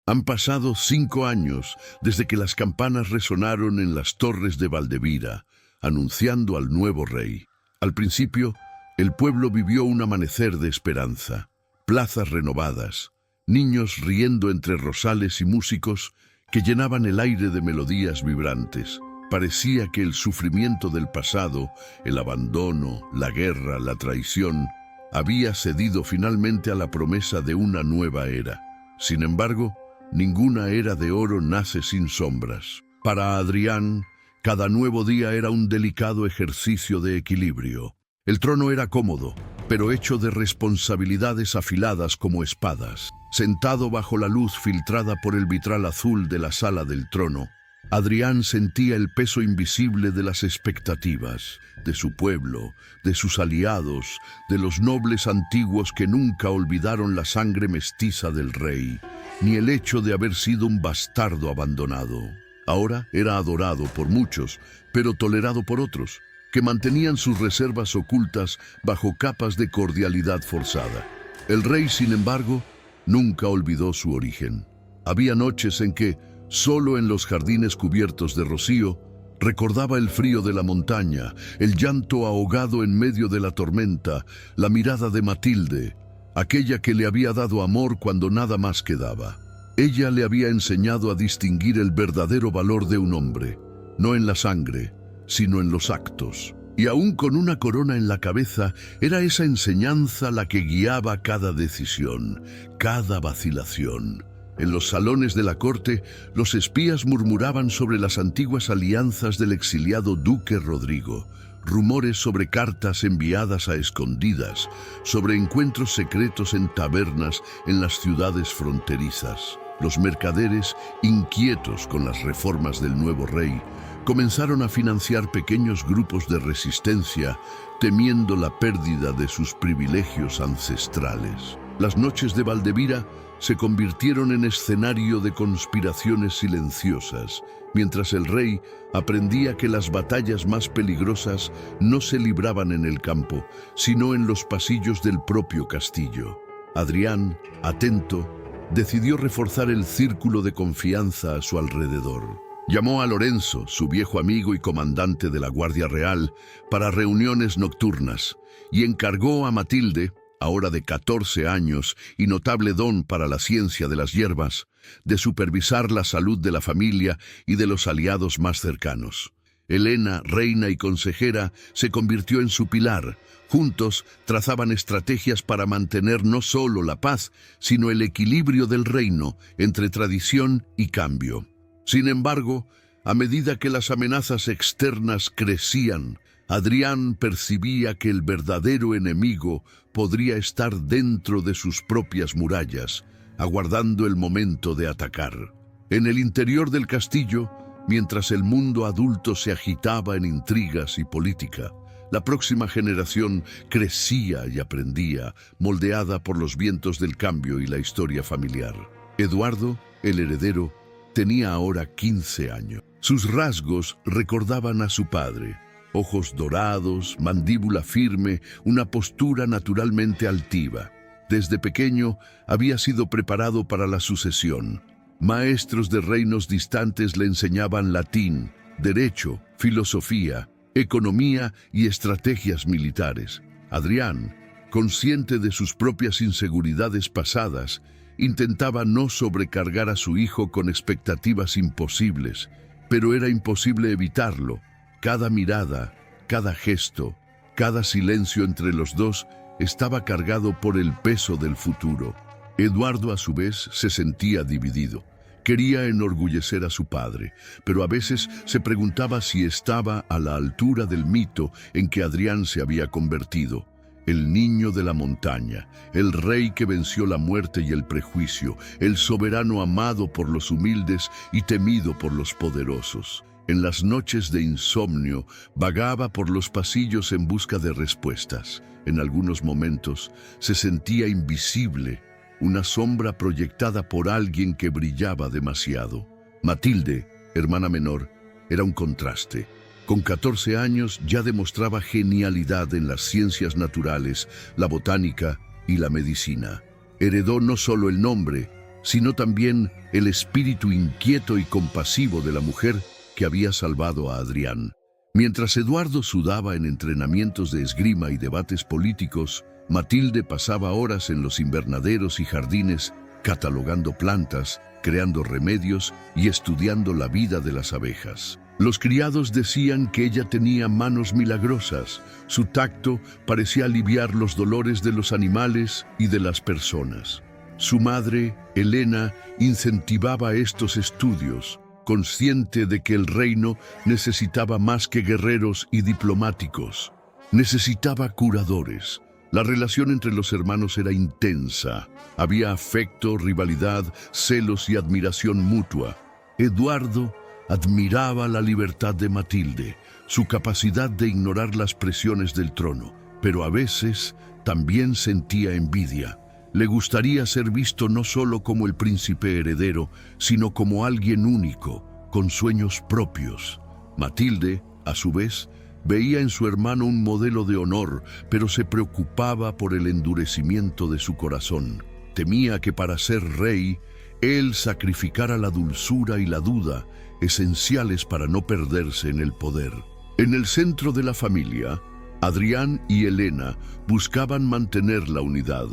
Han pasado 5 años desde que las campanas resonaron en las torres de Valdevira, anunciando al nuevo rey. Al principio, el pueblo vivió un amanecer de esperanza, plazas renovadas, niños riendo entre rosales y músicos que llenaban el aire de melodías vibrantes. Parecía que el sufrimiento del pasado, el abandono, la guerra, la traición, había cedido finalmente a la promesa de una nueva era. Sin embargo, ninguna era de oro nace sin sombras. Para Adrián, cada nuevo día era un delicado ejercicio de equilibrio. El trono era cómodo, pero hecho de responsabilidades afiladas como espadas. Sentado bajo la luz filtrada por el vitral azul de la sala del trono, Adrián sentía el peso invisible de las expectativas, de su pueblo, de sus aliados, de los nobles antiguos que nunca olvidaron la sangre mestiza del rey, ni el hecho de haber sido un bastardo abandonado. Ahora era adorado por muchos, pero tolerado por otros, que mantenían sus reservas ocultas bajo capas de cordialidad forzada. El rey, sin embargo, nunca olvidó su origen. Había noches en que, solo en los jardines cubiertos de rocío, recordaba el frío de la montaña, el llanto ahogado en medio de la tormenta, la mirada de Matilde, aquella que le había dado amor cuando nada más quedaba. Ella le había enseñado a distinguir el verdadero valor de un hombre, no en la sangre, sino en los actos. Y aún con una corona en la cabeza, era esa enseñanza la que guiaba cada decisión, cada vacilación. En los salones de la corte, los espías murmuraban sobre las antiguas alianzas del exiliado duque Rodrigo, rumores sobre cartas enviadas a escondidas, sobre encuentros secretos en tabernas en las ciudades fronterizas. Los mercaderes, inquietos con las reformas del nuevo rey, comenzaron a financiar pequeños grupos de resistencia, temiendo la pérdida de sus privilegios ancestrales. Las noches de Valdevira se convirtieron en escenario de conspiraciones silenciosas, mientras el rey aprendía que las batallas más peligrosas no se libraban en el campo, sino en los pasillos del propio castillo. Adrián, atento, decidió reforzar el círculo de confianza a su alrededor. Llamó a Lorenzo, su viejo amigo y comandante de la Guardia Real, para reuniones nocturnas, y encargó a Matilde, ahora de 14 años y notable don para la ciencia de las hierbas, de supervisar la salud de la familia y de los aliados más cercanos. Helena, reina y consejera, se convirtió en su pilar. Juntos trazaban estrategias para mantener no solo la paz, sino el equilibrio del reino entre tradición y cambio. Sin embargo, a medida que las amenazas externas crecían, Adrián percibía que el verdadero enemigo podría estar dentro de sus propias murallas, aguardando el momento de atacar. En el interior del castillo, mientras el mundo adulto se agitaba en intrigas y política, la próxima generación crecía y aprendía, moldeada por los vientos del cambio y la historia familiar. Eduardo, el heredero, tenía ahora 15 años. Sus rasgos recordaban a su padre. Ojos dorados, mandíbula firme, una postura naturalmente altiva. Desde pequeño había sido preparado para la sucesión. Maestros de reinos distantes le enseñaban latín, derecho, filosofía, economía y estrategias militares. Adrián, consciente de sus propias inseguridades pasadas, intentaba no sobrecargar a su hijo con expectativas imposibles, pero era imposible evitarlo. Cada mirada, cada gesto, cada silencio entre los dos estaba cargado por el peso del futuro. Eduardo, a su vez, se sentía dividido. Quería enorgullecer a su padre, pero a veces se preguntaba si estaba a la altura del mito en que Adrián se había convertido. El niño de la montaña, el rey que venció la muerte y el prejuicio, el soberano amado por los humildes y temido por los poderosos. En las noches de insomnio, vagaba por los pasillos en busca de respuestas. En algunos momentos se sentía invisible, una sombra proyectada por alguien que brillaba demasiado. Matilde, hermana menor, era un contraste. Con 14 años ya demostraba genialidad en las ciencias naturales, la botánica y la medicina. Heredó no solo el nombre, sino también el espíritu inquieto y compasivo de la mujer que había salvado a Adrián. Mientras Eduardo sudaba en entrenamientos de esgrima y debates políticos, Matilde pasaba horas en los invernaderos y jardines catalogando plantas, creando remedios y estudiando la vida de las abejas. Los criados decían que ella tenía manos milagrosas. Su tacto parecía aliviar los dolores de los animales y de las personas. Su madre, Helena, incentivaba estos estudios, consciente de que el reino necesitaba más que guerreros y diplomáticos. Necesitaba curadores. La relación entre los hermanos era intensa. Había afecto, rivalidad, celos y admiración mutua. Eduardo admiraba la libertad de Matilde, su capacidad de ignorar las presiones del trono, pero a veces también sentía envidia. Le gustaría ser visto no solo como el príncipe heredero, sino como alguien único, con sueños propios. Matilde, a su vez, veía en su hermano un modelo de honor, pero se preocupaba por el endurecimiento de su corazón. Temía que para ser rey, él sacrificara la dulzura y la duda, esenciales para no perderse en el poder. En el centro de la familia, Adrián y Helena buscaban mantener la unidad.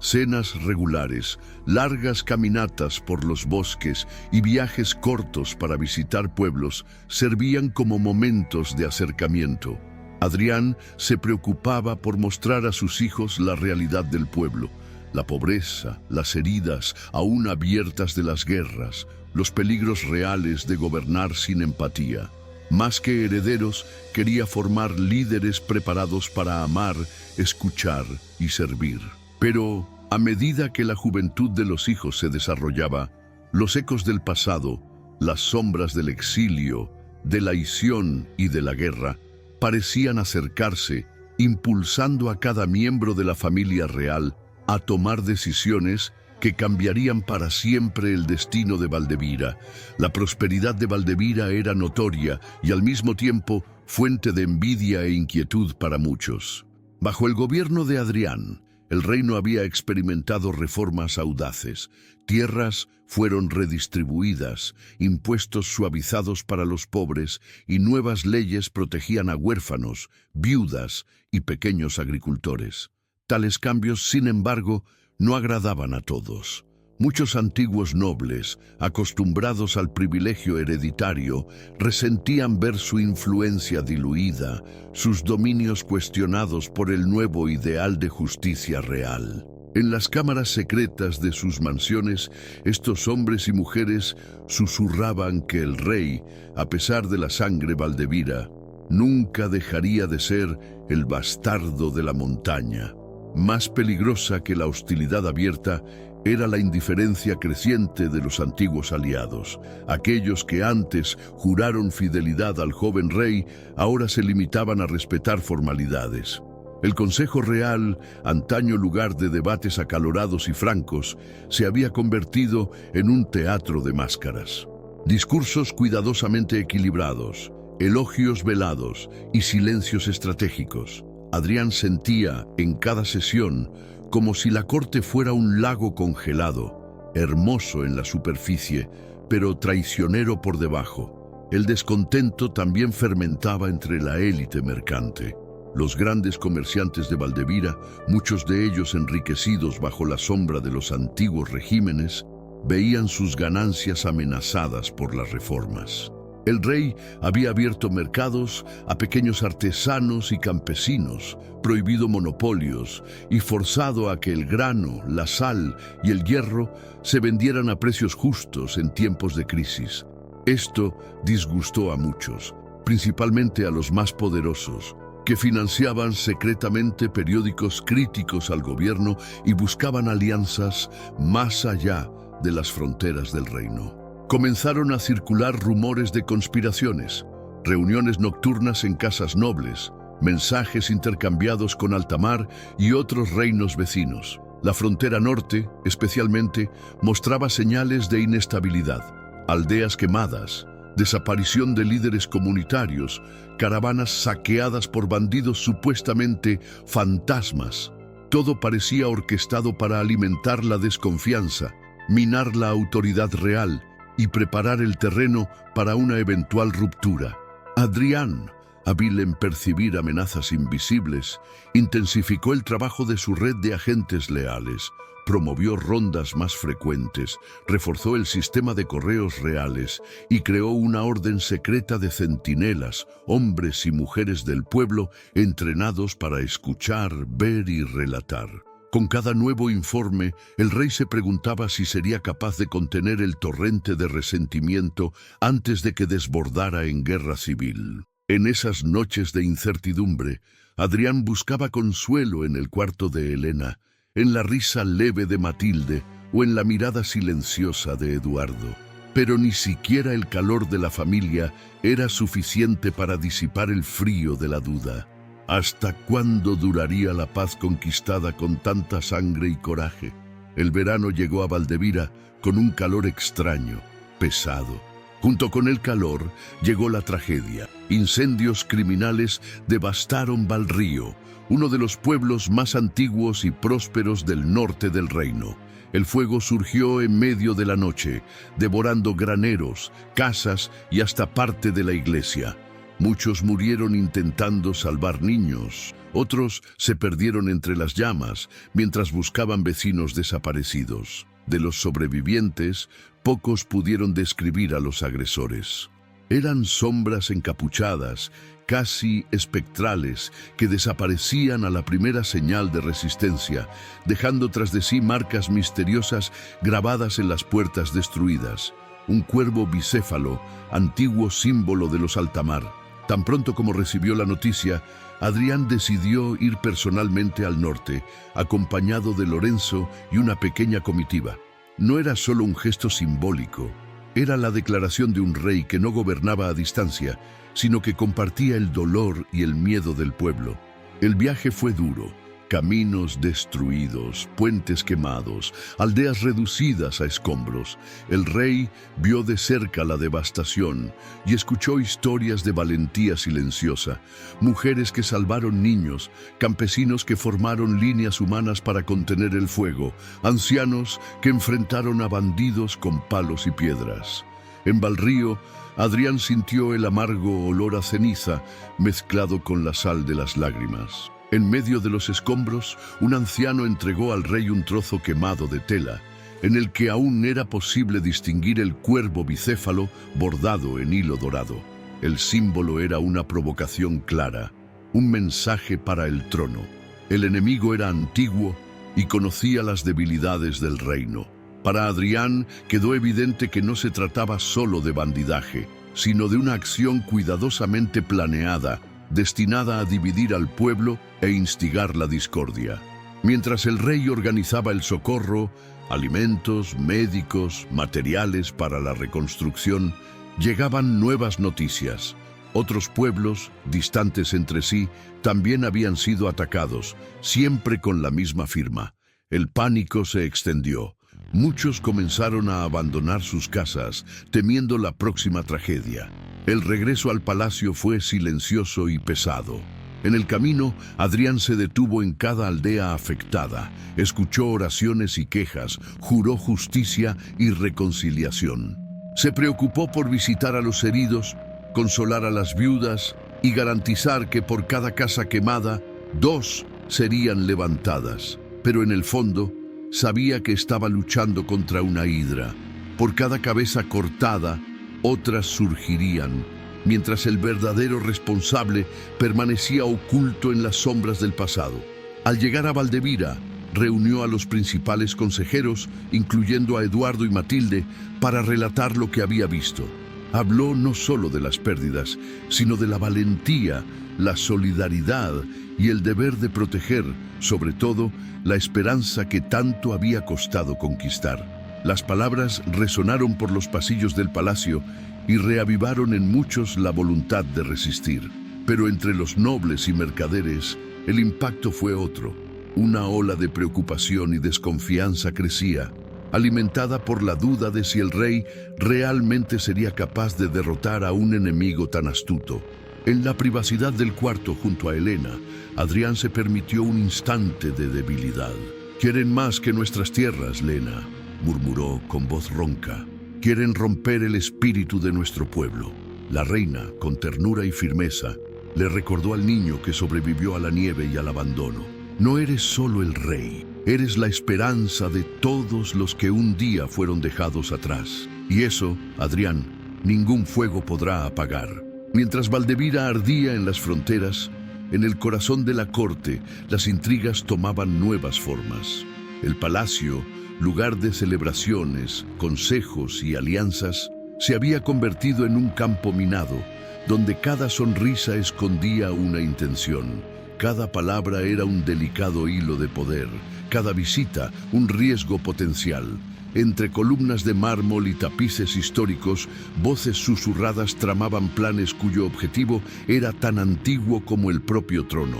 Cenas regulares, largas caminatas por los bosques y viajes cortos para visitar pueblos servían como momentos de acercamiento. Adrián se preocupaba por mostrar a sus hijos la realidad del pueblo, la pobreza, las heridas aún abiertas de las guerras, los peligros reales de gobernar sin empatía. Más que herederos, quería formar líderes preparados para amar, escuchar y servir. Pero a medida que la juventud de los hijos se desarrollaba, los ecos del pasado, las sombras del exilio, de la traición y de la guerra, parecían acercarse, impulsando a cada miembro de la familia real a tomar decisiones que cambiarían para siempre el destino de Valdevira. La prosperidad de Valdevira era notoria y al mismo tiempo fuente de envidia e inquietud para muchos. Bajo el gobierno de Adrián, el reino había experimentado reformas audaces. Tierras fueron redistribuidas, impuestos suavizados para los pobres y nuevas leyes protegían a huérfanos, viudas y pequeños agricultores. Tales cambios, sin embargo, no agradaban a todos. Muchos antiguos nobles, acostumbrados al privilegio hereditario, resentían ver su influencia diluida, sus dominios cuestionados por el nuevo ideal de justicia real. En las cámaras secretas de sus mansiones, estos hombres y mujeres susurraban que el rey, a pesar de la sangre Valdevira, nunca dejaría de ser el bastardo de la montaña. Más peligrosa que la hostilidad abierta era la indiferencia creciente de los antiguos aliados. Aquellos que antes juraron fidelidad al joven rey, ahora se limitaban a respetar formalidades. El Consejo Real, antaño lugar de debates acalorados y francos, se había convertido en un teatro de máscaras. Discursos cuidadosamente equilibrados, elogios velados y silencios estratégicos. Adrián sentía en cada sesión como si la corte fuera un lago congelado, hermoso en la superficie, pero traicionero por debajo. El descontento también fermentaba entre la élite mercante. Los grandes comerciantes de Valdevira, muchos de ellos enriquecidos bajo la sombra de los antiguos regímenes, veían sus ganancias amenazadas por las reformas. El rey había abierto mercados a pequeños artesanos y campesinos, prohibido monopolios y forzado a que el grano, la sal y el hierro se vendieran a precios justos en tiempos de crisis. Esto disgustó a muchos, principalmente a los más poderosos, que financiaban secretamente periódicos críticos al gobierno y buscaban alianzas más allá de las fronteras del reino. Comenzaron a circular rumores de conspiraciones, reuniones nocturnas en casas nobles, mensajes intercambiados con Altamar y otros reinos vecinos. La frontera norte, especialmente, mostraba señales de inestabilidad, aldeas quemadas, desaparición de líderes comunitarios, caravanas saqueadas por bandidos supuestamente fantasmas. Todo parecía orquestado para alimentar la desconfianza, minar la autoridad real y preparar el terreno para una eventual ruptura. Adrián, hábil en percibir amenazas invisibles, intensificó el trabajo de su red de agentes leales, promovió rondas más frecuentes, reforzó el sistema de correos reales y creó una orden secreta de centinelas, hombres y mujeres del pueblo entrenados para escuchar, ver y relatar. Con cada nuevo informe, el rey se preguntaba si sería capaz de contener el torrente de resentimiento antes de que desbordara en guerra civil. En esas noches de incertidumbre, Adrián buscaba consuelo en el cuarto de Helena, en la risa leve de Matilde o en la mirada silenciosa de Eduardo. Pero ni siquiera el calor de la familia era suficiente para disipar el frío de la duda. ¿Hasta cuándo duraría la paz conquistada con tanta sangre y coraje? El verano llegó a Valdevira con un calor extraño, pesado. Junto con el calor llegó la tragedia. Incendios criminales devastaron Valrío, uno de los pueblos más antiguos y prósperos del norte del reino. El fuego surgió en medio de la noche, devorando graneros, casas y hasta parte de la iglesia. Muchos murieron intentando salvar niños, otros se perdieron entre las llamas mientras buscaban vecinos desaparecidos. De los sobrevivientes, pocos pudieron describir a los agresores. Eran sombras encapuchadas, casi espectrales, que desaparecían a la primera señal de resistencia, dejando tras de sí marcas misteriosas grabadas en las puertas destruidas. Un cuervo bicéfalo, antiguo símbolo de los altamar. Tan pronto como recibió la noticia, Adrián decidió ir personalmente al norte, acompañado de Lorenzo y una pequeña comitiva. No era solo un gesto simbólico, era la declaración de un rey que no gobernaba a distancia, sino que compartía el dolor y el miedo del pueblo. El viaje fue duro. Caminos destruidos, puentes quemados, aldeas reducidas a escombros. El rey vio de cerca la devastación y escuchó historias de valentía silenciosa, mujeres que salvaron niños, campesinos que formaron líneas humanas para contener el fuego, ancianos que enfrentaron a bandidos con palos y piedras. En Valrío, Adrián sintió el amargo olor a ceniza mezclado con la sal de las lágrimas. En medio de los escombros, un anciano entregó al rey un trozo quemado de tela, en el que aún era posible distinguir el cuervo bicéfalo bordado en hilo dorado. El símbolo era una provocación clara, un mensaje para el trono. El enemigo era antiguo y conocía las debilidades del reino. Para Adrián quedó evidente que no se trataba solo de bandidaje, sino de una acción cuidadosamente planeada, destinada a dividir al pueblo e instigar la discordia. Mientras el rey organizaba el socorro, alimentos, médicos, materiales para la reconstrucción, llegaban nuevas noticias. Otros pueblos, distantes entre sí, también habían sido atacados, siempre con la misma firma. El pánico se extendió. Muchos comenzaron a abandonar sus casas, temiendo la próxima tragedia. El regreso al palacio fue silencioso y pesado. En el camino, Adrián se detuvo en cada aldea afectada, escuchó oraciones y quejas, juró justicia y reconciliación. Se preocupó por visitar a los heridos, consolar a las viudas y garantizar que por cada casa quemada, 2 serían levantadas. Pero en el fondo, sabía que estaba luchando contra una hidra. Por cada cabeza cortada, otras surgirían, mientras el verdadero responsable permanecía oculto en las sombras del pasado. Al llegar a Valdevira, reunió a los principales consejeros, incluyendo a Eduardo y Matilde, para relatar lo que había visto. Habló no solo de las pérdidas, sino de la valentía, la solidaridad y el deber de proteger, sobre todo, la esperanza que tanto había costado conquistar. Las palabras resonaron por los pasillos del palacio y reavivaron en muchos la voluntad de resistir. Pero entre los nobles y mercaderes, el impacto fue otro. Una ola de preocupación y desconfianza crecía, alimentada por la duda de si el rey realmente sería capaz de derrotar a un enemigo tan astuto. En la privacidad del cuarto junto a Helena, Adrián se permitió un instante de debilidad. «Quieren más que nuestras tierras, Lena», murmuró con voz ronca. Quieren romper el espíritu de nuestro pueblo. La reina, con ternura y firmeza, le recordó al niño que sobrevivió a la nieve y al abandono. No eres solo el rey, eres la esperanza de todos los que un día fueron dejados atrás. Y eso, Adrián, ningún fuego podrá apagar. Mientras Valdevira ardía en las fronteras, en el corazón de la corte, las intrigas tomaban nuevas formas. El palacio, lugar de celebraciones, consejos y alianzas, se había convertido en un campo minado, donde cada sonrisa escondía una intención, cada palabra era un delicado hilo de poder, cada visita un riesgo potencial. Entre columnas de mármol y tapices históricos, voces susurradas tramaban planes cuyo objetivo era tan antiguo como el propio trono: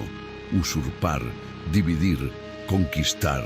usurpar, dividir, conquistar.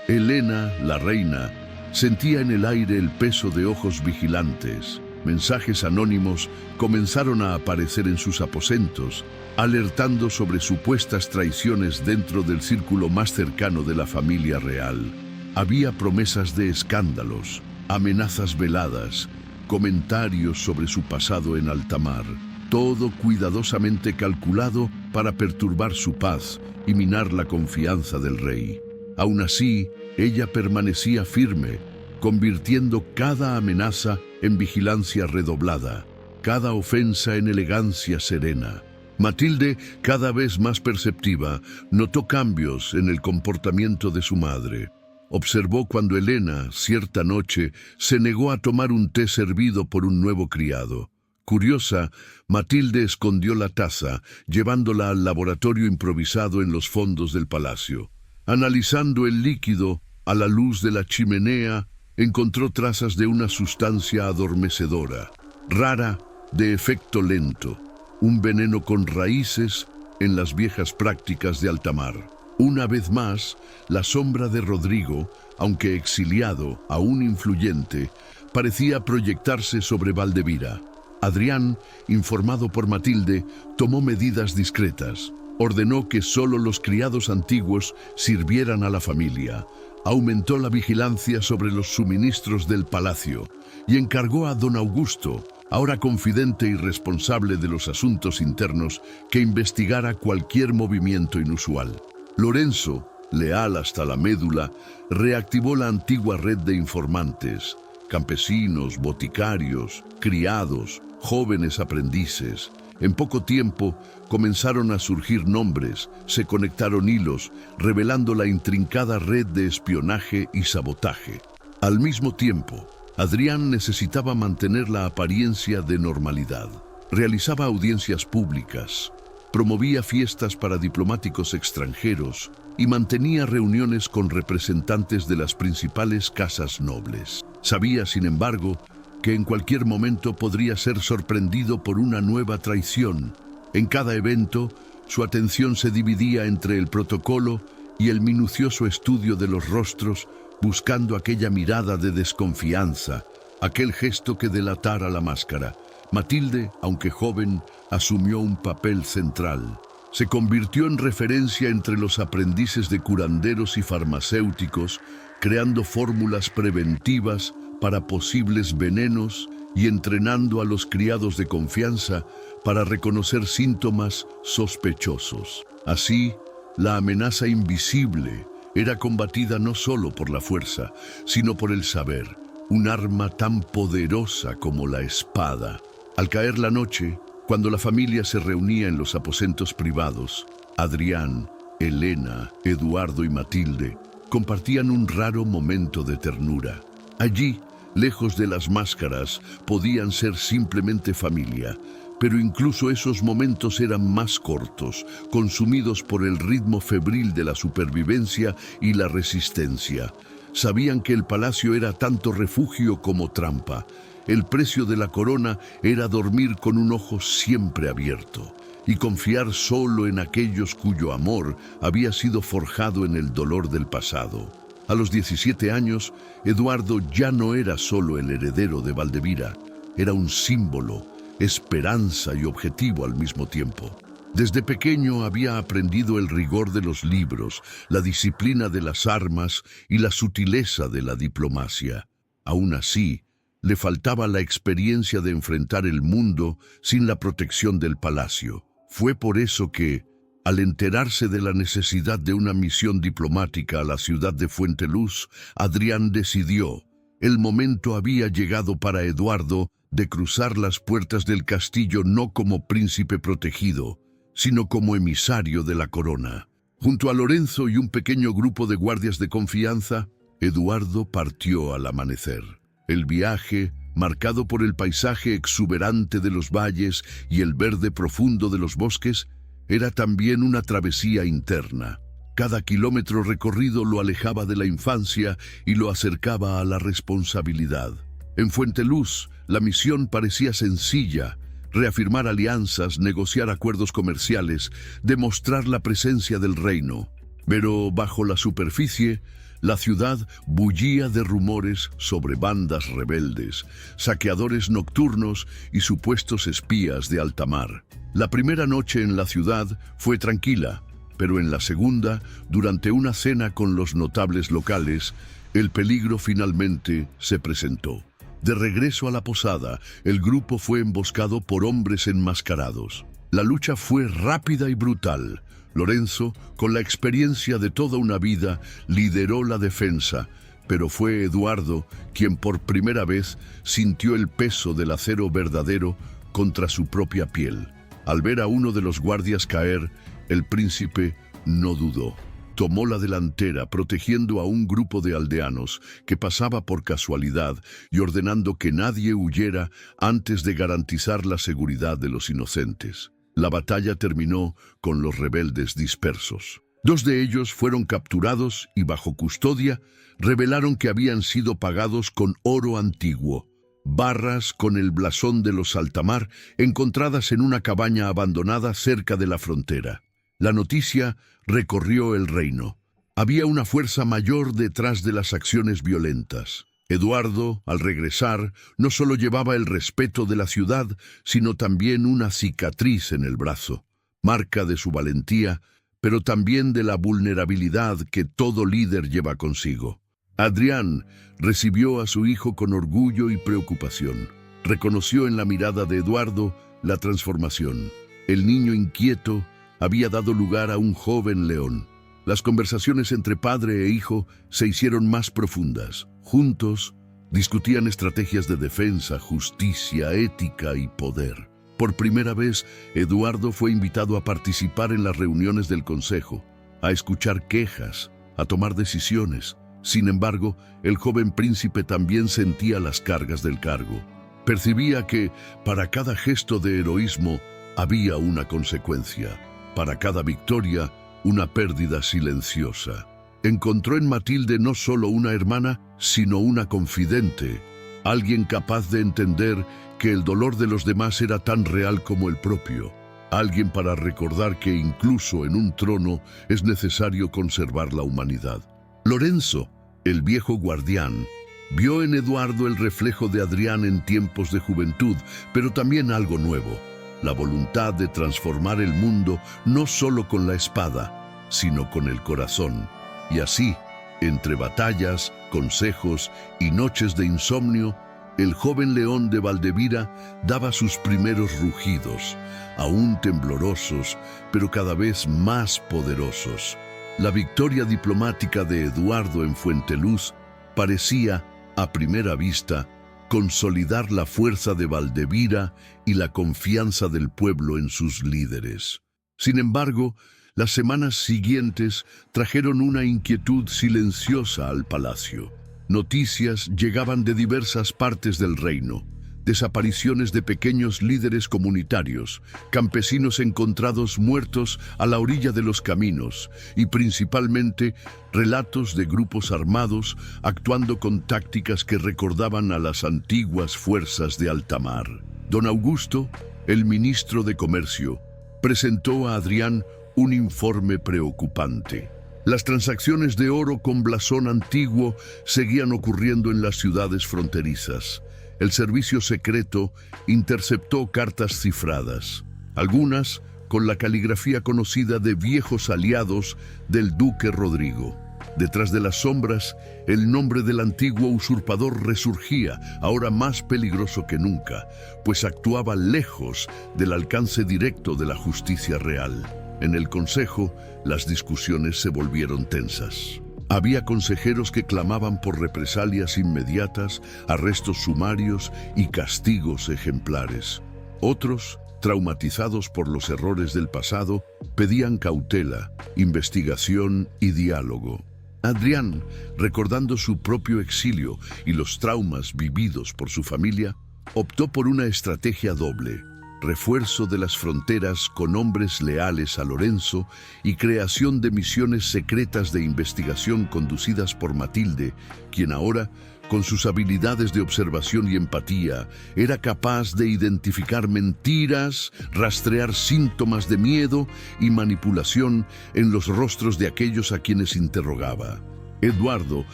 Helena, la reina, sentía en el aire el peso de ojos vigilantes. Mensajes anónimos comenzaron a aparecer en sus aposentos, alertando sobre supuestas traiciones dentro del círculo más cercano de la familia real. Había promesas de escándalos, amenazas veladas, comentarios sobre su pasado en alta mar, todo cuidadosamente calculado para perturbar su paz y minar la confianza del rey. Aún así, ella permanecía firme, convirtiendo cada amenaza en vigilancia redoblada, cada ofensa en elegancia serena. Matilde, cada vez más perceptiva, notó cambios en el comportamiento de su madre. Observó cuando Helena, cierta noche, se negó a tomar un té servido por un nuevo criado. Curiosa, Matilde escondió la taza, llevándola al laboratorio improvisado en los fondos del palacio. Analizando el líquido, a la luz de la chimenea, encontró trazas de una sustancia adormecedora, rara, de efecto lento, un veneno con raíces en las viejas prácticas de alta mar. Una vez más, la sombra de Rodrigo, aunque exiliado, aún influyente, parecía proyectarse sobre Valdevira. Adrián, informado por Matilde, tomó medidas discretas. Ordenó que solo los criados antiguos sirvieran a la familia. Aumentó la vigilancia sobre los suministros del palacio y encargó a don Augusto, ahora confidente y responsable de los asuntos internos, que investigara cualquier movimiento inusual. Lorenzo, leal hasta la médula, reactivó la antigua red de informantes, campesinos, boticarios, criados, jóvenes aprendices. En poco tiempo comenzaron a surgir nombres, se conectaron hilos, revelando la intrincada red de espionaje y sabotaje. Al mismo tiempo, Adrián necesitaba mantener la apariencia de normalidad. Realizaba audiencias públicas, promovía fiestas para diplomáticos extranjeros y mantenía reuniones con representantes de las principales casas nobles. Sabía, sin embargo, que en cualquier momento podría ser sorprendido por una nueva traición. En cada evento, su atención se dividía entre el protocolo y el minucioso estudio de los rostros, buscando aquella mirada de desconfianza, aquel gesto que delatara la máscara. Matilde, aunque joven, asumió un papel central. Se convirtió en referencia entre los aprendices de curanderos y farmacéuticos, creando fórmulas preventivas para posibles venenos y entrenando a los criados de confianza para reconocer síntomas sospechosos. Así, la amenaza invisible era combatida no solo por la fuerza, sino por el saber, un arma tan poderosa como la espada. Al caer la noche, cuando la familia se reunía en los aposentos privados, Adrián, Helena, Eduardo y Matilde compartían un raro momento de ternura. Allí, lejos de las máscaras, podían ser simplemente familia, pero incluso esos momentos eran más cortos, consumidos por el ritmo febril de la supervivencia y la resistencia. Sabían que el palacio era tanto refugio como trampa. El precio de la corona era dormir con un ojo siempre abierto y confiar solo en aquellos cuyo amor había sido forjado en el dolor del pasado. A los 17 años, Eduardo ya no era solo el heredero de Valdevira, era un símbolo, esperanza y objetivo al mismo tiempo. Desde pequeño había aprendido el rigor de los libros, la disciplina de las armas y la sutileza de la diplomacia. Aún así, le faltaba la experiencia de enfrentar el mundo sin la protección del palacio. Fue por eso que, al enterarse de la necesidad de una misión diplomática a la ciudad de Fuenteluz, Adrián decidió, el momento había llegado para Eduardo de cruzar las puertas del castillo no como príncipe protegido, sino como emisario de la corona. Junto a Lorenzo y un pequeño grupo de guardias de confianza, Eduardo partió al amanecer. El viaje, marcado por el paisaje exuberante de los valles y el verde profundo de los bosques, era también una travesía interna. Cada kilómetro recorrido lo alejaba de la infancia y lo acercaba a la responsabilidad. En Fuenteluz, la misión parecía sencilla: reafirmar alianzas, negociar acuerdos comerciales, demostrar la presencia del reino. Pero bajo la superficie, la ciudad bullía de rumores sobre bandas rebeldes, saqueadores nocturnos y supuestos espías de alta mar. La primera noche en la ciudad fue tranquila, pero en la segunda, durante una cena con los notables locales, el peligro finalmente se presentó. De regreso a la posada, el grupo fue emboscado por hombres enmascarados. La lucha fue rápida y brutal. Lorenzo, con la experiencia de toda una vida, lideró la defensa, pero fue Eduardo quien por primera vez sintió el peso del acero verdadero contra su propia piel. Al ver a uno de los guardias caer, el príncipe no dudó. Tomó la delantera, protegiendo a un grupo de aldeanos que pasaba por casualidad y ordenando que nadie huyera antes de garantizar la seguridad de los inocentes. La batalla terminó con los rebeldes dispersos. 2 de ellos fueron capturados y bajo custodia revelaron que habían sido pagados con oro antiguo, barras con el blasón de los Altamar encontradas en una cabaña abandonada cerca de la frontera. La noticia recorrió el reino. Había una fuerza mayor detrás de las acciones violentas. Eduardo, al regresar, no solo llevaba el respeto de la ciudad, sino también una cicatriz en el brazo, marca de su valentía, pero también de la vulnerabilidad que todo líder lleva consigo. Adrián recibió a su hijo con orgullo y preocupación. Reconoció en la mirada de Eduardo la transformación. El niño inquieto había dado lugar a un joven león. Las conversaciones entre padre e hijo se hicieron más profundas. Juntos, discutían estrategias de defensa, justicia, ética y poder. Por primera vez, Eduardo fue invitado a participar en las reuniones del consejo, a escuchar quejas, a tomar decisiones. Sin embargo, el joven príncipe también sentía las cargas del cargo. Percibía que, para cada gesto de heroísmo, había una consecuencia. Para cada victoria, una pérdida silenciosa. Encontró en Matilde no solo una hermana, sino una confidente, alguien capaz de entender que el dolor de los demás era tan real como el propio, alguien para recordar que incluso en un trono es necesario conservar la humanidad. Lorenzo, el viejo guardián, vio en Eduardo el reflejo de Adrián en tiempos de juventud, pero también algo nuevo: la voluntad de transformar el mundo no solo con la espada, sino con el corazón. Y así, entre batallas, consejos y noches de insomnio, el joven león de Valdevira daba sus primeros rugidos, aún temblorosos, pero cada vez más poderosos. La victoria diplomática de Eduardo en Fuenteluz parecía, a primera vista, consolidar la fuerza de Valdevira y la confianza del pueblo en sus líderes. Sin embargo, las semanas siguientes trajeron una inquietud silenciosa al palacio. Noticias llegaban de diversas partes del reino: desapariciones de pequeños líderes comunitarios, campesinos encontrados muertos a la orilla de los caminos y principalmente relatos de grupos armados actuando con tácticas que recordaban a las antiguas fuerzas de alta mar. Don Augusto, el ministro de Comercio, presentó a Adrián un informe preocupante. Las transacciones de oro con blasón antiguo seguían ocurriendo en las ciudades fronterizas. El servicio secreto interceptó cartas cifradas. Algunas, con la caligrafía conocida de viejos aliados del duque Rodrigo. Detrás de las sombras, el nombre del antiguo usurpador resurgía, ahora más peligroso que nunca, pues actuaba lejos del alcance directo de la justicia real. En el consejo, las discusiones se volvieron tensas. Había consejeros que clamaban por represalias inmediatas, arrestos sumarios y castigos ejemplares. Otros, traumatizados por los errores del pasado, pedían cautela, investigación y diálogo. Adrián, recordando su propio exilio y los traumas vividos por su familia, optó por una estrategia doble: refuerzo de las fronteras con hombres leales a Lorenzo y creación de misiones secretas de investigación conducidas por Matilde, quien ahora, con sus habilidades de observación y empatía, era capaz de identificar mentiras, rastrear síntomas de miedo y manipulación en los rostros de aquellos a quienes interrogaba. Eduardo,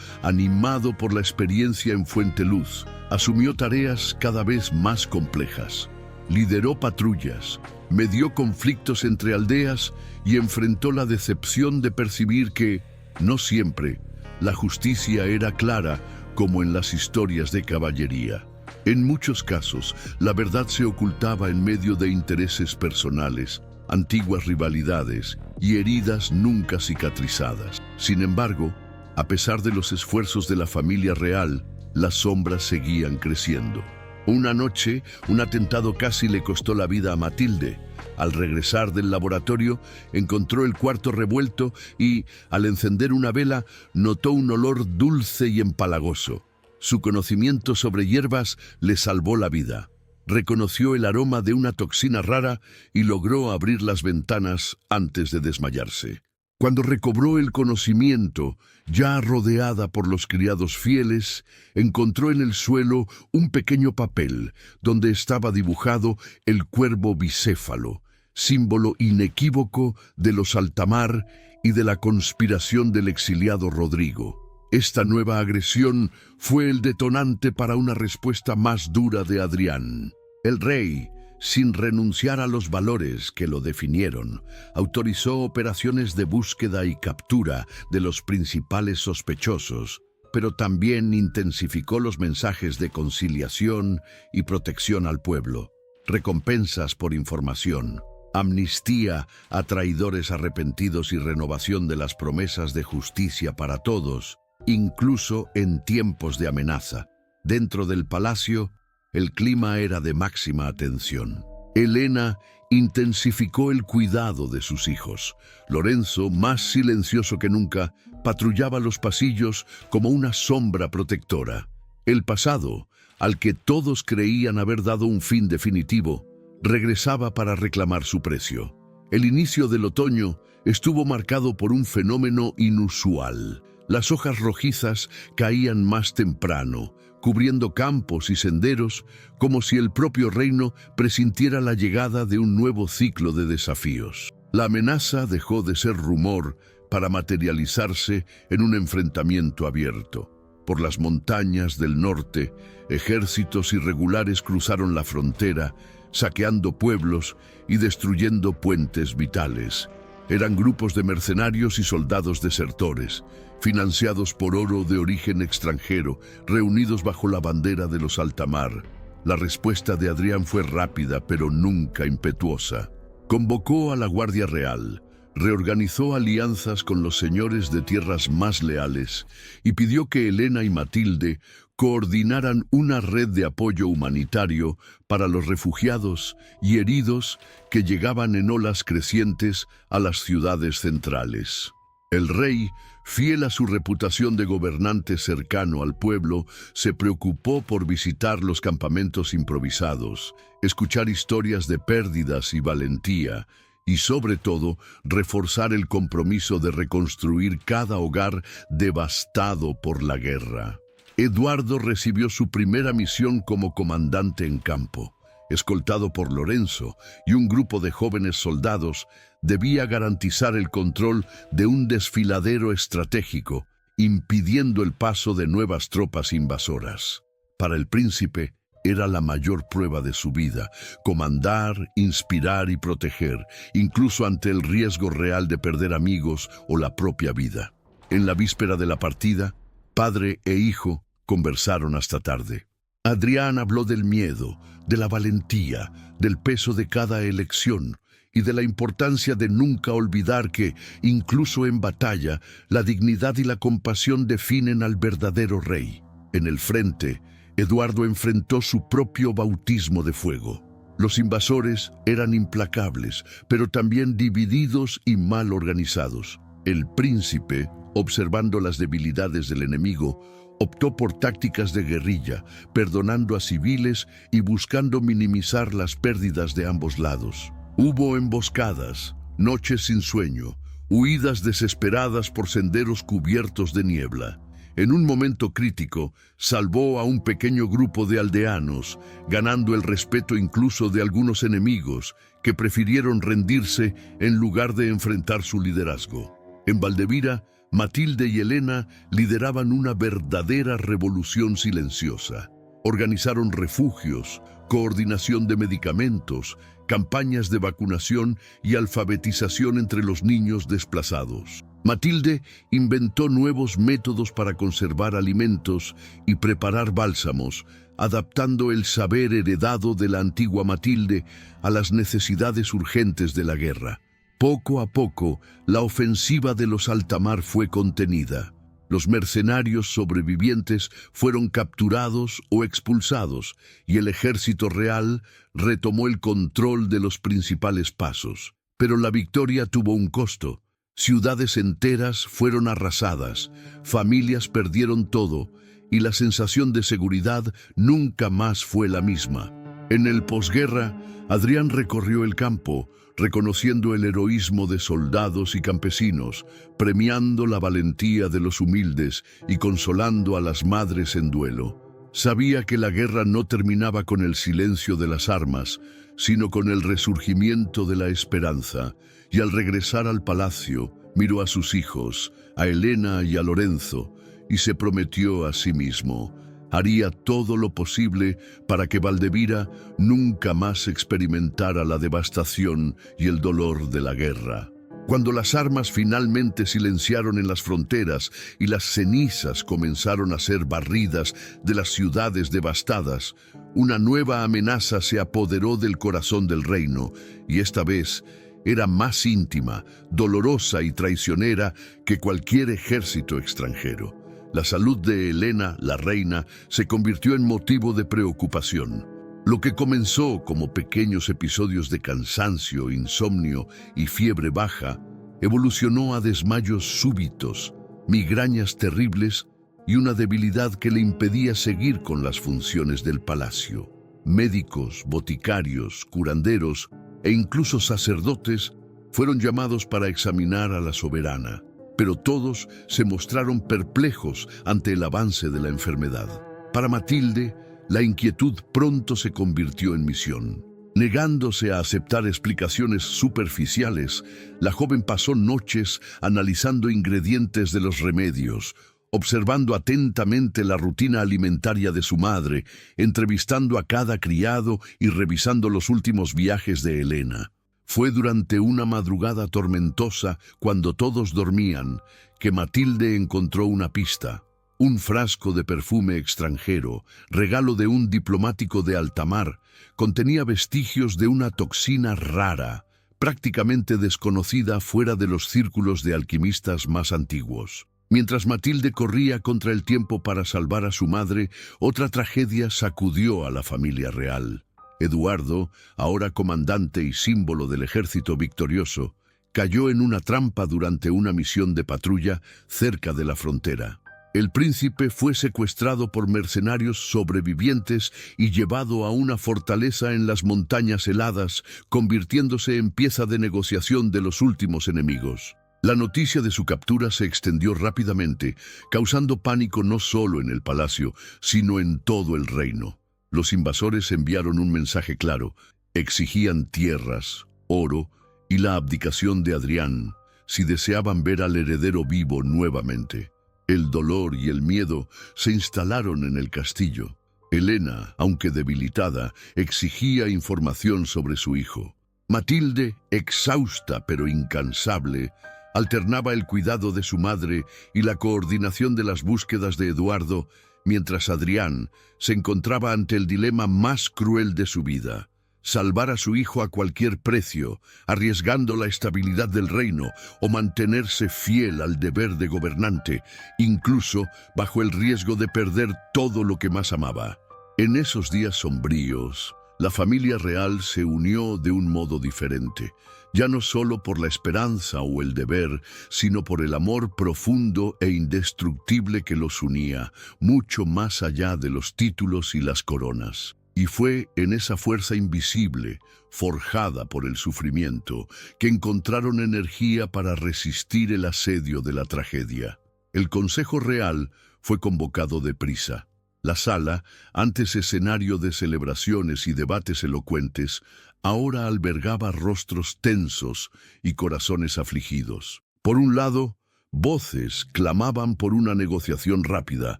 animado por la experiencia en Fuenteluz, asumió tareas cada vez más complejas. Lideró patrullas, medió conflictos entre aldeas y enfrentó la decepción de percibir que, no siempre, la justicia era clara como en las historias de caballería. En muchos casos, la verdad se ocultaba en medio de intereses personales, antiguas rivalidades y heridas nunca cicatrizadas. Sin embargo, a pesar de los esfuerzos de la familia real, las sombras seguían creciendo. Una noche, un atentado casi le costó la vida a Matilde. Al regresar del laboratorio, encontró el cuarto revuelto y, al encender una vela, notó un olor dulce y empalagoso. Su conocimiento sobre hierbas le salvó la vida. Reconoció el aroma de una toxina rara y logró abrir las ventanas antes de desmayarse. Cuando recobró el conocimiento, ya rodeada por los criados fieles, encontró en el suelo un pequeño papel donde estaba dibujado el cuervo bicéfalo, símbolo inequívoco de los Altamar y de la conspiración del exiliado Rodrigo. Esta nueva agresión fue el detonante para una respuesta más dura de Adrián. El rey, sin renunciar a los valores que lo definieron, autorizó operaciones de búsqueda y captura de los principales sospechosos, pero también intensificó los mensajes de conciliación y protección al pueblo, recompensas por información, amnistía a traidores arrepentidos y renovación de las promesas de justicia para todos, incluso en tiempos de amenaza. Dentro del palacio, el clima era de máxima atención. Helena intensificó el cuidado de sus hijos. Lorenzo, más silencioso que nunca, patrullaba los pasillos como una sombra protectora. El pasado, al que todos creían haber dado un fin definitivo, regresaba para reclamar su precio. El inicio del otoño estuvo marcado por un fenómeno inusual. Las hojas rojizas caían más temprano, cubriendo campos y senderos, como si el propio reino presintiera la llegada de un nuevo ciclo de desafíos. La amenaza dejó de ser rumor para materializarse en un enfrentamiento abierto. Por las montañas del norte, ejércitos irregulares cruzaron la frontera, saqueando pueblos y destruyendo puentes vitales. Eran grupos de mercenarios y soldados desertores, financiados por oro de origen extranjero, reunidos bajo la bandera de los Altamar. La respuesta de Adrián fue rápida, pero nunca impetuosa. Convocó a la Guardia Real, reorganizó alianzas con los señores de tierras más leales y pidió que Helena y Matilde coordinaran una red de apoyo humanitario para los refugiados y heridos que llegaban en olas crecientes a las ciudades centrales. El rey, fiel a su reputación de gobernante cercano al pueblo, se preocupó por visitar los campamentos improvisados, escuchar historias de pérdidas y valentía, y sobre todo, reforzar el compromiso de reconstruir cada hogar devastado por la guerra. Eduardo recibió su primera misión como comandante en campo. Escoltado por Lorenzo y un grupo de jóvenes soldados, debía garantizar el control de un desfiladero estratégico, impidiendo el paso de nuevas tropas invasoras. Para el príncipe, era la mayor prueba de su vida: comandar, inspirar y proteger, incluso ante el riesgo real de perder amigos o la propia vida. En la víspera de la partida, padre e hijo conversaron hasta tarde. Adrián habló del miedo, de la valentía, del peso de cada elección y de la importancia de nunca olvidar que, incluso en batalla, la dignidad y la compasión definen al verdadero rey. En el frente, Eduardo enfrentó su propio bautismo de fuego. Los invasores eran implacables, pero también divididos y mal organizados. El príncipe, observando las debilidades del enemigo, optó por tácticas de guerrilla, perdonando a civiles y buscando minimizar las pérdidas de ambos lados. Hubo emboscadas, noches sin sueño, huidas desesperadas por senderos cubiertos de niebla. En un momento crítico, salvó a un pequeño grupo de aldeanos, ganando el respeto incluso de algunos enemigos que prefirieron rendirse en lugar de enfrentar su liderazgo. En Valdevira, Matilde y Elena lideraban una verdadera revolución silenciosa. Organizaron refugios, coordinación de medicamentos, campañas de vacunación y alfabetización entre los niños desplazados. Matilde inventó nuevos métodos para conservar alimentos y preparar bálsamos, adaptando el saber heredado de la antigua Matilde a las necesidades urgentes de la guerra. Poco a poco, la ofensiva de los altamar fue contenida. Los mercenarios sobrevivientes fueron capturados o expulsados y el ejército real retomó el control de los principales pasos. Pero la victoria tuvo un costo. Ciudades enteras fueron arrasadas, familias perdieron todo y la sensación de seguridad nunca más fue la misma. En el posguerra, Adrián recorrió el campo, reconociendo el heroísmo de soldados y campesinos, premiando la valentía de los humildes y consolando a las madres en duelo. Sabía que la guerra no terminaba con el silencio de las armas, sino con el resurgimiento de la esperanza, y al regresar al palacio, miró a sus hijos, a Elena y a Lorenzo, y se prometió a sí mismo: haría todo lo posible para que Valdevira nunca más experimentara la devastación y el dolor de la guerra. Cuando las armas finalmente silenciaron en las fronteras y las cenizas comenzaron a ser barridas de las ciudades devastadas, una nueva amenaza se apoderó del corazón del reino, y esta vez era más íntima, dolorosa y traicionera que cualquier ejército extranjero. La salud de Elena, la reina, se convirtió en motivo de preocupación. Lo que comenzó como pequeños episodios de cansancio, insomnio y fiebre baja, evolucionó a desmayos súbitos, migrañas terribles y una debilidad que le impedía seguir con las funciones del palacio. Médicos, boticarios, curanderos e incluso sacerdotes fueron llamados para examinar a la soberana, pero todos se mostraron perplejos ante el avance de la enfermedad. Para Matilde, la inquietud pronto se convirtió en misión. Negándose a aceptar explicaciones superficiales, la joven pasó noches analizando ingredientes de los remedios, observando atentamente la rutina alimentaria de su madre, entrevistando a cada criado y revisando los últimos viajes de Elena. Fue durante una madrugada tormentosa, cuando todos dormían, que Matilde encontró una pista: un frasco de perfume extranjero, regalo de un diplomático de altamar. Contenía vestigios de una toxina rara, prácticamente desconocida fuera de los círculos de alquimistas más antiguos. Mientras Matilde corría contra el tiempo para salvar a su madre, otra tragedia sacudió a la familia real. Eduardo, ahora comandante y símbolo del ejército victorioso, cayó en una trampa durante una misión de patrulla cerca de la frontera. El príncipe fue secuestrado por mercenarios sobrevivientes y llevado a una fortaleza en las montañas heladas, convirtiéndose en pieza de negociación de los últimos enemigos. La noticia de su captura se extendió rápidamente, causando pánico no solo en el palacio, sino en todo el reino. Los invasores enviaron un mensaje claro: exigían tierras, oro y la abdicación de Adrián si deseaban ver al heredero vivo nuevamente. El dolor y el miedo se instalaron en el castillo. Helena, aunque debilitada, exigía información sobre su hijo. Matilde, exhausta pero incansable, alternaba el cuidado de su madre y la coordinación de las búsquedas de Eduardo, mientras Adrián se encontraba ante el dilema más cruel de su vida: salvar a su hijo a cualquier precio, arriesgando la estabilidad del reino, o mantenerse fiel al deber de gobernante, incluso bajo el riesgo de perder todo lo que más amaba. En esos días sombríos, la familia real se unió de un modo diferente, ya no solo por la esperanza o el deber, sino por el amor profundo e indestructible que los unía, mucho más allá de los títulos y las coronas. Y fue en esa fuerza invisible, forjada por el sufrimiento, que encontraron energía para resistir el asedio de la tragedia. El Consejo Real fue convocado deprisa. La sala, antes escenario de celebraciones y debates elocuentes, ahora albergaba rostros tensos y corazones afligidos. Por un lado, voces clamaban por una negociación rápida,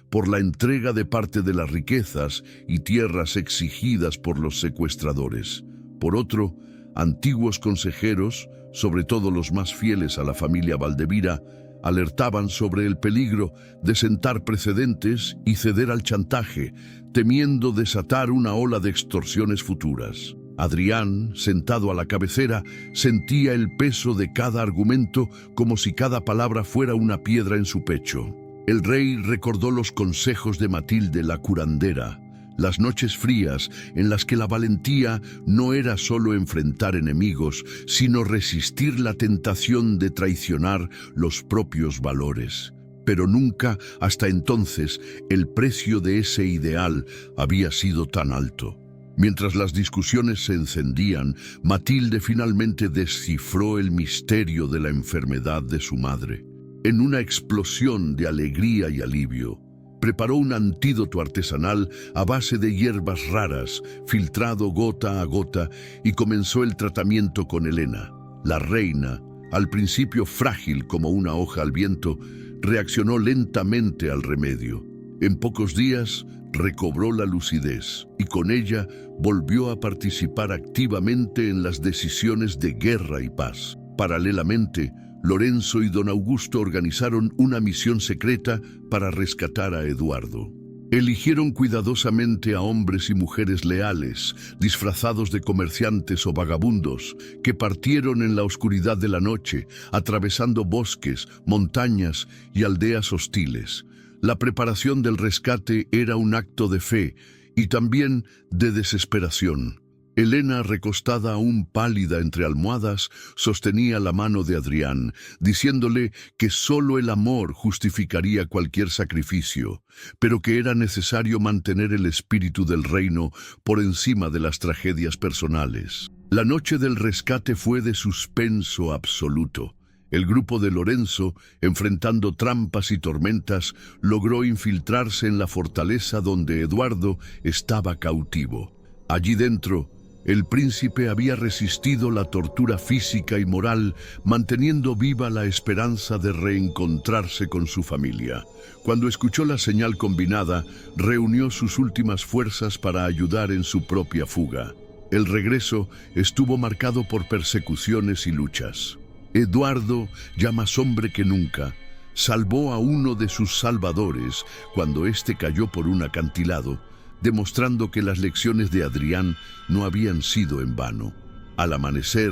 por la entrega de parte de las riquezas y tierras exigidas por los secuestradores. Por otro, antiguos consejeros, sobre todo los más fieles a la familia Valdevira, alertaban sobre el peligro de sentar precedentes y ceder al chantaje, temiendo desatar una ola de extorsiones futuras. Adrián, sentado a la cabecera, sentía el peso de cada argumento como si cada palabra fuera una piedra en su pecho. El rey recordó los consejos de Matilde la curandera, las noches frías en las que la valentía no era solo enfrentar enemigos, sino resistir la tentación de traicionar los propios valores. Pero nunca, hasta entonces, el precio de ese ideal había sido tan alto. Mientras las discusiones se encendían, Matilde finalmente descifró el misterio de la enfermedad de su madre. En una explosión de alegría y alivio, preparó un antídoto artesanal a base de hierbas raras, filtrado gota a gota, y comenzó el tratamiento con Helena. La reina, al principio frágil como una hoja al viento, reaccionó lentamente al remedio. En pocos días recobró la lucidez y con ella volvió a participar activamente en las decisiones de guerra y paz. Paralelamente, Lorenzo y don Augusto organizaron una misión secreta para rescatar a Eduardo. Eligieron cuidadosamente a hombres y mujeres leales, disfrazados de comerciantes o vagabundos, que partieron en la oscuridad de la noche, atravesando bosques, montañas y aldeas hostiles. La preparación del rescate era un acto de fe y también de desesperación. Helena, recostada aún pálida entre almohadas, sostenía la mano de Adrián, diciéndole que solo el amor justificaría cualquier sacrificio, pero que era necesario mantener el espíritu del reino por encima de las tragedias personales. La noche del rescate fue de suspenso absoluto. El grupo de Lorenzo, enfrentando trampas y tormentas, logró infiltrarse en la fortaleza donde Eduardo estaba cautivo. Allí dentro, el príncipe había resistido la tortura física y moral, manteniendo viva la esperanza de reencontrarse con su familia. Cuando escuchó la señal combinada, reunió sus últimas fuerzas para ayudar en su propia fuga. El regreso estuvo marcado por persecuciones y luchas. Eduardo, ya más hombre que nunca, salvó a uno de sus salvadores cuando éste cayó por un acantilado, demostrando que las lecciones de Adrián no habían sido en vano. Al amanecer,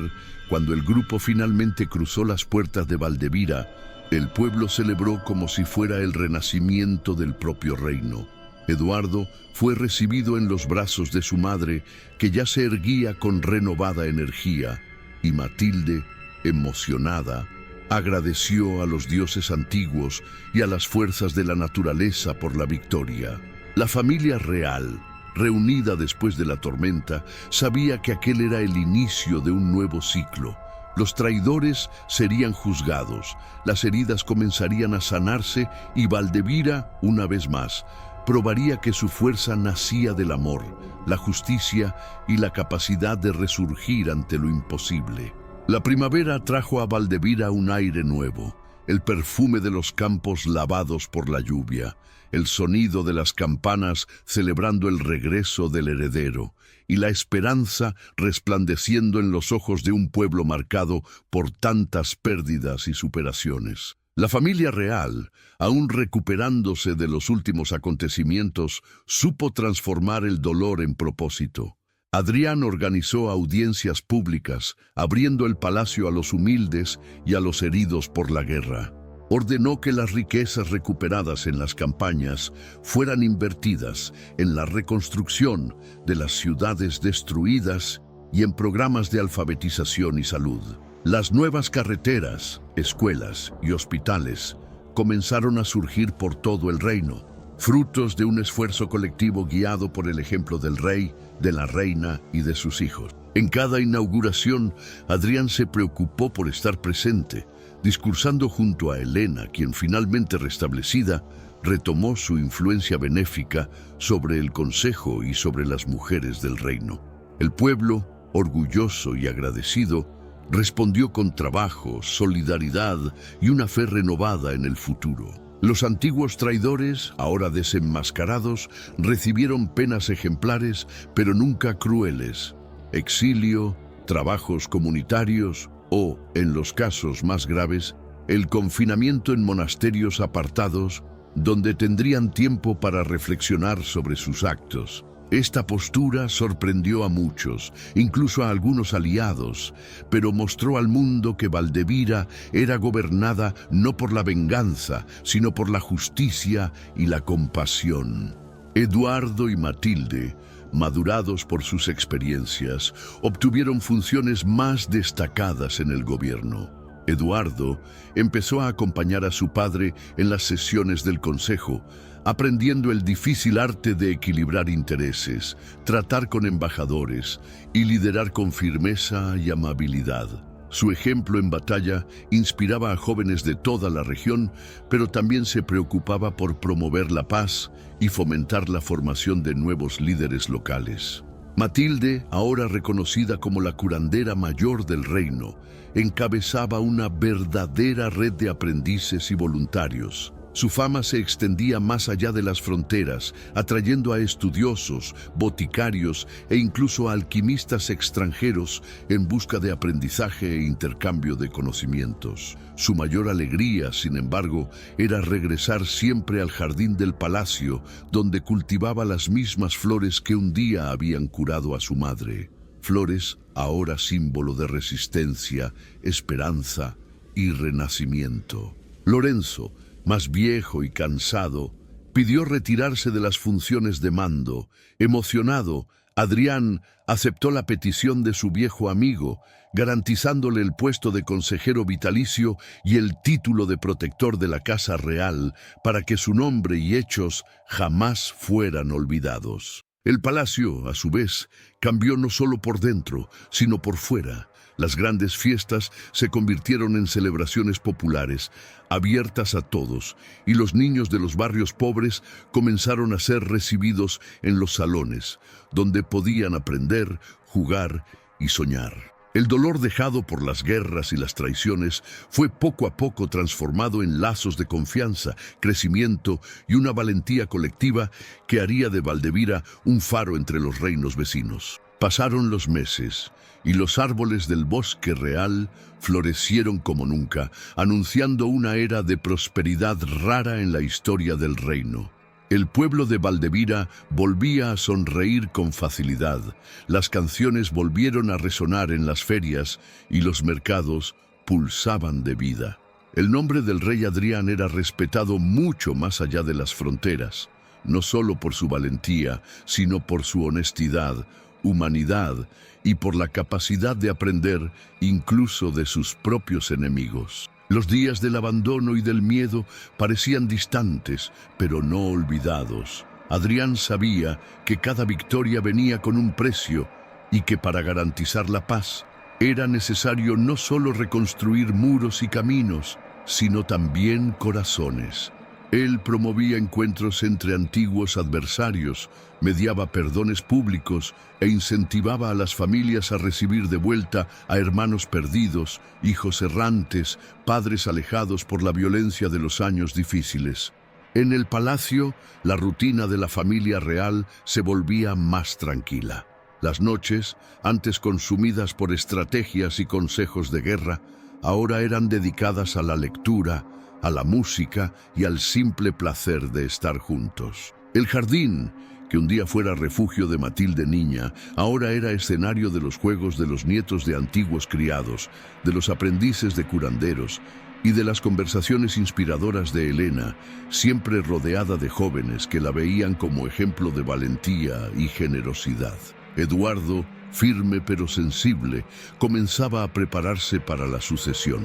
cuando el grupo finalmente cruzó las puertas de Valdevira, el pueblo celebró como si fuera el renacimiento del propio reino. Eduardo fue recibido en los brazos de su madre, que ya se erguía con renovada energía, y Matilde, emocionada, agradeció a los dioses antiguos y a las fuerzas de la naturaleza por la victoria. La familia real, reunida después de la tormenta, sabía que aquel era el inicio de un nuevo ciclo. Los traidores serían juzgados, las heridas comenzarían a sanarse y Valdevira, una vez más, probaría que su fuerza nacía del amor, la justicia y la capacidad de resurgir ante lo imposible. La primavera trajo a Valdevira un aire nuevo. el perfume de los campos lavados por la lluvia, el sonido de las campanas celebrando el regreso del heredero, y la esperanza resplandeciendo en los ojos de un pueblo marcado por tantas pérdidas y superaciones. La familia real, aún recuperándose de los últimos acontecimientos, supo transformar el dolor en propósito. Adrián organizó audiencias públicas, abriendo el palacio a los humildes y a los heridos por la guerra. Ordenó que las riquezas recuperadas en las campañas fueran invertidas en la reconstrucción de las ciudades destruidas y en programas de alfabetización y salud. Las nuevas carreteras, escuelas y hospitales comenzaron a surgir por todo el reino, frutos de un esfuerzo colectivo guiado por el ejemplo del rey, de la reina y de sus hijos. En cada inauguración, Adrián se preocupó por estar presente, discursando junto a Helena, quien finalmente restablecida, retomó su influencia benéfica sobre el consejo y sobre las mujeres del reino. El pueblo, orgulloso y agradecido, respondió con trabajo, solidaridad y una fe renovada en el futuro. Los antiguos traidores, ahora desenmascarados, recibieron penas ejemplares, pero nunca crueles. Exilio, trabajos comunitarios o, en los casos más graves, el confinamiento en monasterios apartados, donde tendrían tiempo para reflexionar sobre sus actos. Esta postura sorprendió a muchos, incluso a algunos aliados, pero mostró al mundo que Valdevira era gobernada no por la venganza, sino por la justicia y la compasión. Eduardo y Matilde, madurados por sus experiencias, obtuvieron funciones más destacadas en el gobierno. Eduardo empezó a acompañar a su padre en las sesiones del consejo, aprendiendo el difícil arte de equilibrar intereses, tratar con embajadores y liderar con firmeza y amabilidad. Su ejemplo en batalla inspiraba a jóvenes de toda la región, pero también se preocupaba por promover la paz y fomentar la formación de nuevos líderes locales. Matilde, ahora reconocida como la curandera mayor del reino, encabezaba una verdadera red de aprendices y voluntarios. Su fama se extendía más allá de las fronteras, atrayendo a estudiosos, boticarios e incluso a alquimistas extranjeros en busca de aprendizaje e intercambio de conocimientos. Su mayor alegría, sin embargo, era regresar siempre al jardín del palacio, donde cultivaba las mismas flores que un día habían curado a su madre. Flores ahora símbolo de resistencia, esperanza y renacimiento. Lorenzo, más viejo y cansado, pidió retirarse de las funciones de mando. Emocionado, Adrián aceptó la petición de su viejo amigo, garantizándole el puesto de consejero vitalicio y el título de protector de la Casa Real para que su nombre y hechos jamás fueran olvidados. El palacio, a su vez, cambió no solo por dentro, sino por fuera. Las grandes fiestas se convirtieron en celebraciones populares, abiertas a todos, y los niños de los barrios pobres comenzaron a ser recibidos en los salones, donde podían aprender, jugar y soñar. El dolor dejado por las guerras y las traiciones fue poco a poco transformado en lazos de confianza, crecimiento y una valentía colectiva que haría de Valdevira un faro entre los reinos vecinos. Pasaron los meses y los árboles del bosque real florecieron como nunca, anunciando una era de prosperidad rara en la historia del reino. El pueblo de Valdevira volvía a sonreír con facilidad, las canciones volvieron a resonar en las ferias y los mercados pulsaban de vida. El nombre del rey Adrián era respetado mucho más allá de las fronteras, no solo por su valentía, sino por su honestidad, humanidad y por la capacidad de aprender incluso de sus propios enemigos. Los días del abandono y del miedo parecían distantes, pero no olvidados. Adrián sabía que cada victoria venía con un precio y que para garantizar la paz era necesario no solo reconstruir muros y caminos, sino también corazones. Él promovía encuentros entre antiguos adversarios, mediaba perdones públicos e incentivaba a las familias a recibir de vuelta a hermanos perdidos, hijos errantes, padres alejados por la violencia de los años difíciles. En el palacio, la rutina de la familia real se volvía más tranquila. Las noches, antes consumidas por estrategias y consejos de guerra, ahora eran dedicadas a la lectura, a la música y al simple placer de estar juntos. El jardín, que un día fuera refugio de Matilde niña, ahora era escenario de los juegos de los nietos de antiguos criados, de los aprendices de curanderos y de las conversaciones inspiradoras de Elena, siempre rodeada de jóvenes que la veían como ejemplo de valentía y generosidad. Eduardo, firme pero sensible, comenzaba a prepararse para la sucesión.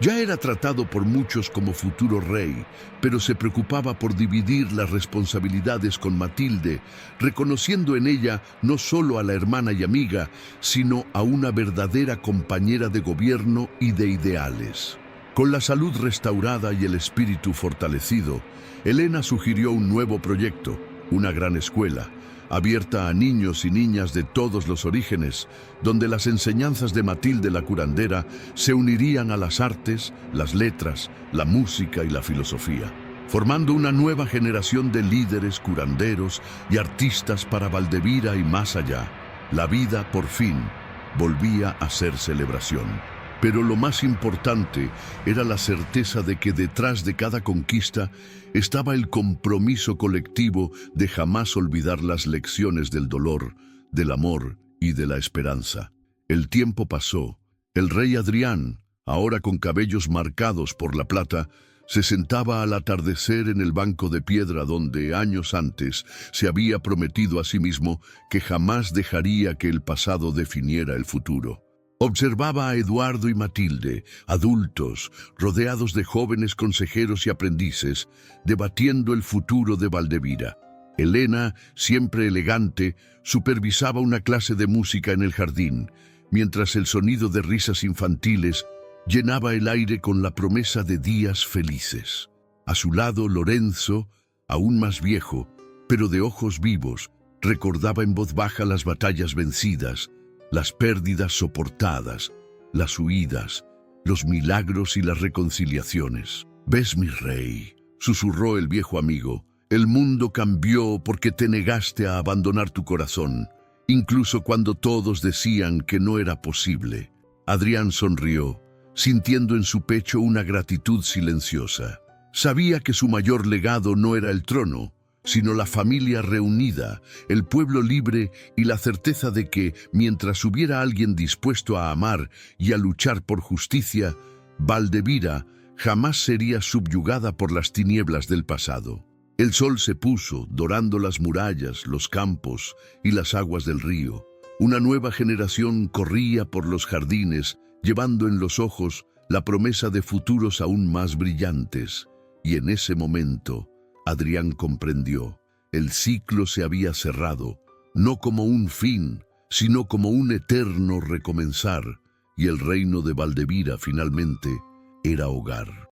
Ya era tratado por muchos como futuro rey, pero se preocupaba por dividir las responsabilidades con Matilde, reconociendo en ella no solo a la hermana y amiga, sino a una verdadera compañera de gobierno y de ideales. Con la salud restaurada y el espíritu fortalecido, Elena sugirió un nuevo proyecto, una gran escuela, abierta a niños y niñas de todos los orígenes, donde las enseñanzas de Matilde la curandera se unirían a las artes, las letras, la música y la filosofía, formando una nueva generación de líderes curanderos y artistas para Valdevira y más allá. La vida, por fin, volvía a ser celebración. Pero lo más importante era la certeza de que detrás de cada conquista estaba el compromiso colectivo de jamás olvidar las lecciones del dolor, del amor y de la esperanza. El tiempo pasó. El rey Adrián, ahora con cabellos marcados por la plata, se sentaba al atardecer en el banco de piedra donde años antes se había prometido a sí mismo que jamás dejaría que el pasado definiera el futuro. Observaba a Eduardo y Matilde, adultos, rodeados de jóvenes consejeros y aprendices, debatiendo el futuro de Valdevira. Elena, siempre elegante, supervisaba una clase de música en el jardín, mientras el sonido de risas infantiles llenaba el aire con la promesa de días felices. A su lado, Lorenzo, aún más viejo, pero de ojos vivos, recordaba en voz baja las batallas vencidas, las pérdidas soportadas, las huidas, los milagros y las reconciliaciones. «¿Ves, mi rey?», susurró el viejo amigo. «El mundo cambió porque te negaste a abandonar tu corazón, incluso cuando todos decían que no era posible». Adrián sonrió, sintiendo en su pecho una gratitud silenciosa. Sabía que su mayor legado no era el trono, sino la familia reunida, el pueblo libre y la certeza de que, mientras hubiera alguien dispuesto a amar y a luchar por justicia, Valdevira jamás sería subyugada por las tinieblas del pasado. El sol se puso, dorando las murallas, los campos y las aguas del río. Una nueva generación corría por los jardines, llevando en los ojos la promesa de futuros aún más brillantes. Y en ese momento, Adrián comprendió. El ciclo se había cerrado, no como un fin, sino como un eterno recomenzar, y el reino de Valdevira finalmente era hogar.